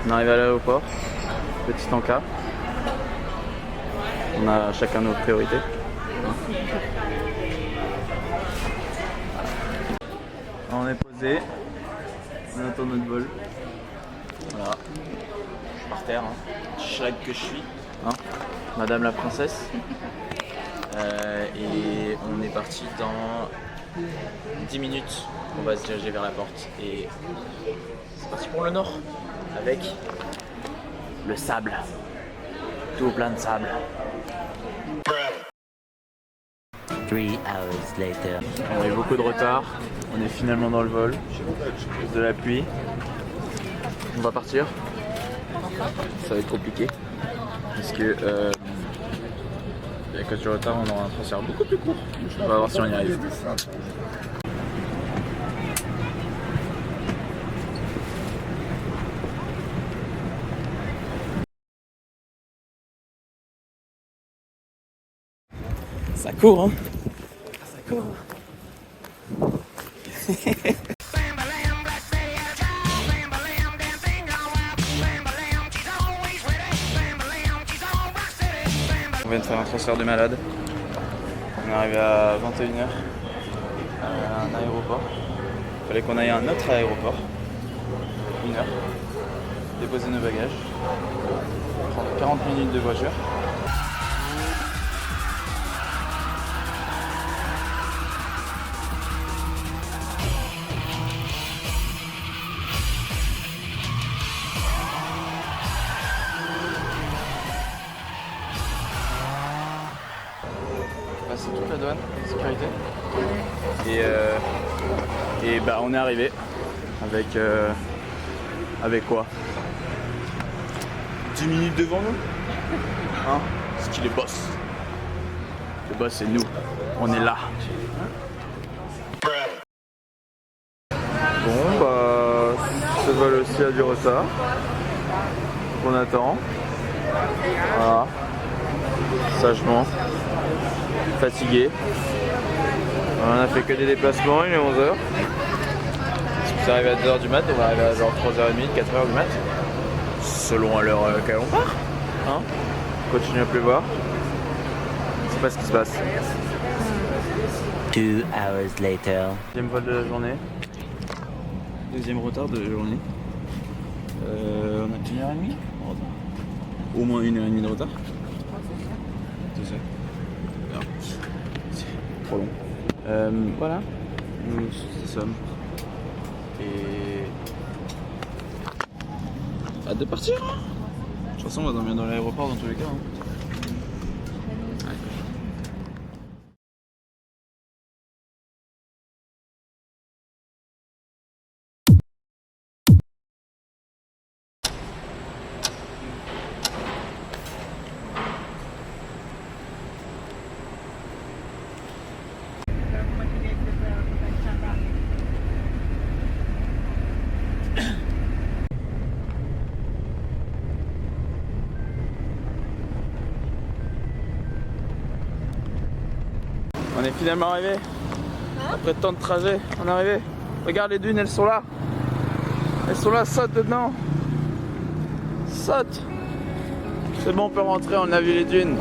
On arrive à l'aéroport, petit encas. On a chacun nos priorités. On est posé, on attend notre vol. Voilà, je suis par terre, schlag que je suis, Madame la princesse. Et on est parti dans 10 minutes. On va se diriger vers la porte et c'est parti pour le nord avec le sable, tout plein de sable. 3 hours later. On a eu beaucoup de retard, on est finalement dans le vol, de la pluie. On va partir, ça va être compliqué parce que à cause du retard on aura un transfert beaucoup plus court. On va voir si on y arrive. Ça court, hein? Ça court. On vient de faire un transfert de malade. On est arrivé à 21h à un aéroport. Il fallait qu'on aille à un autre aéroport. 1 heure. Déposer nos bagages. Prendre 40 minutes de voiture. Passer toute la douane, sécurité. Et bah on est arrivé avec quoi? 10 minutes devant nous, parce qu'il est boss. Le boss c'est nous, on est là. Bon bah ce vol aussi a du retard. On attend. Voilà. Sagement. Fatigué. On a fait que des déplacements, il est 11h. Si vous arrivez à 2h du mat, on va arriver à genre 3h30, 4h du mat. Selon à l'heure qu'elle on part. Continue à pleuvoir. Je sais pas ce qui se passe. 2 hours later. Deuxième vol de la journée. Deuxième retard de la journée. On a 1h30 en retard. Au moins 1h30 de retard. C'est ça. C'est trop long. Voilà. Nous sommes. Et. Hâte de partir. De toute façon, on va dormir dans l'aéroport dans tous les cas. On est finalement arrivé. Après tant de trajets, on est arrivé. Regarde les dunes, elles sont là. Elles sont là, saute dedans. Saute. C'est bon, on peut rentrer, on a vu les dunes.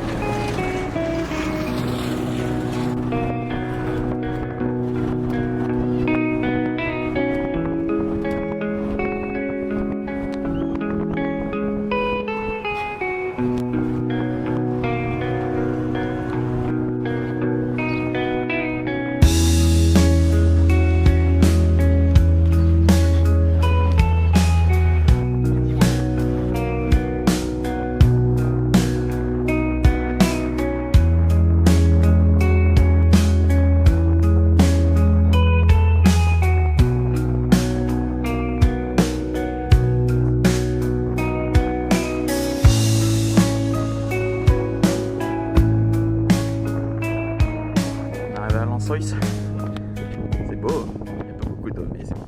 C'est beau, il n'y a pas beaucoup d'eau, mais c'est beau.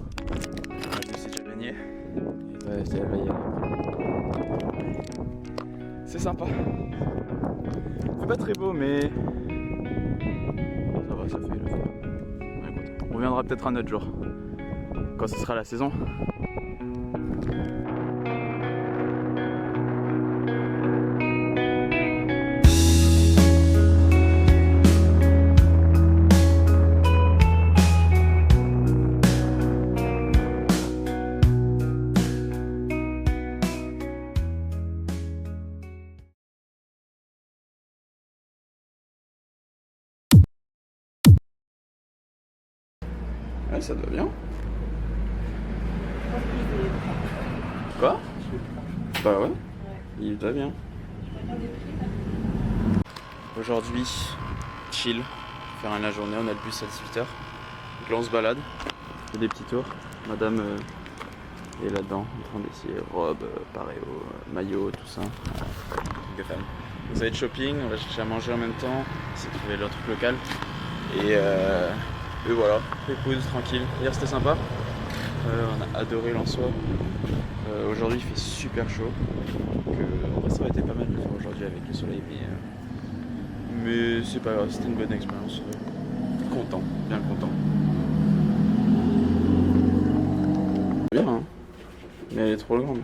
Je sais déjà baigner. Elle va y aller. C'est sympa. C'est pas très beau, mais ça va, ça fait le faire. On reviendra peut-être un autre jour. quand ce sera la saison. Ouais, ça doit bien. Quoi? Bah ouais, il doit bien. Aujourd'hui, chill, faire la journée, on a le bus à 18h. Donc là on se balade, on fait des petits tours. Madame est là-dedans, en train d'essayer robe, paréo, maillot, tout ça. Des femmes. Vous allez de shopping, on va chercher à manger en même temps, essayer de trouver leur truc local. Et voilà, épouse, tranquille. Hier c'était sympa, on a adoré l'Ansois. Aujourd'hui il fait super chaud, donc en vrai ça aurait été pas mal de le faire aujourd'hui avec le soleil, mais c'est pas grave, c'était une bonne expérience. Content, bien content. Bien hein, mais elle est trop grande.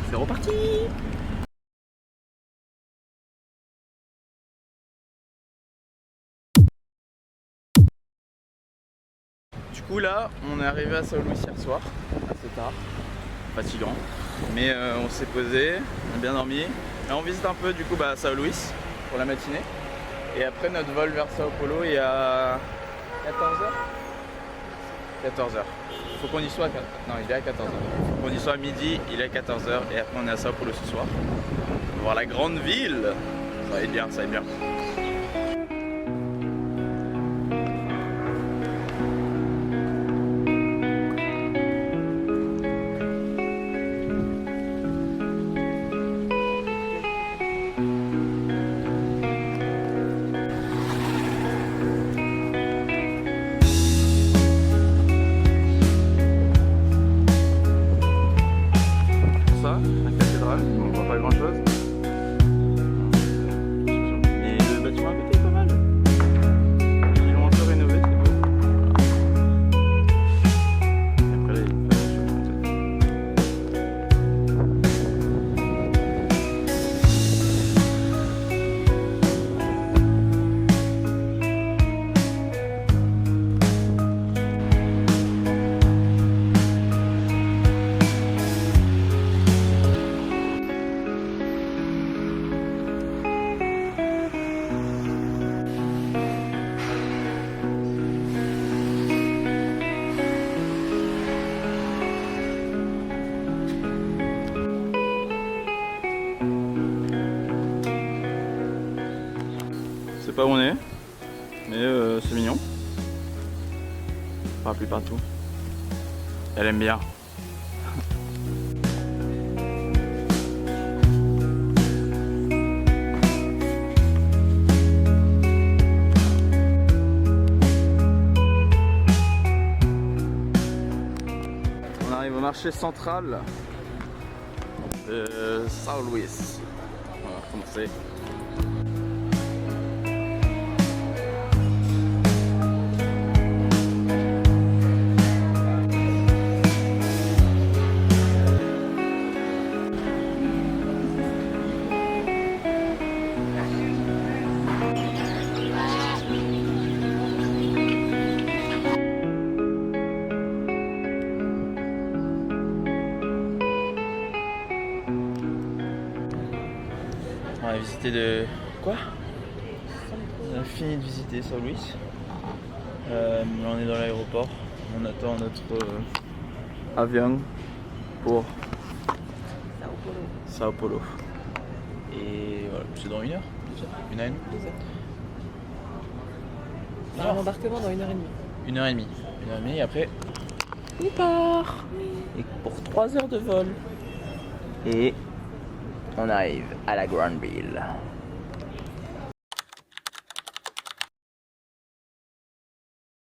C'est reparti. Du coup là, on est arrivé à Sao Luis hier soir, assez tard, fatigant, mais on s'est posé, on a bien dormi. Là on visite un peu du coup Sao Luis pour la matinée, et après notre vol vers Sao Paulo il y a 14h. 14h. Faut qu'on y soit non, il est à 14h. Faut qu'on y soit à midi, il est à 14h, et après on est à Sao Paulo ce soir. On va voir la grande ville. Ça va être bien, ça va être bien. La cathédrale, on voit pas grand chose. Mais le bâtiment à côté est pas mal. Ils l'ont un peu rénové, c'est beau. Et après là, il y a une c'est pas où on est, mais c'est mignon. Parapluie partout. Elle aime bien. On arrive au marché central de Sao Luis. On va recommencer. On a visité de... Quoi? On a fini de visiter Sao Luis. Là on est dans l'aéroport. On attend notre avion pour Sao Paulo. Et voilà, c'est dans 1 heure. 1 heure et demie. 2 heures. Un embarquement dans 1h30. 1h30. 1h30 et après on part. Et pour 3 heures de vol. Et on arrive à la grande ville.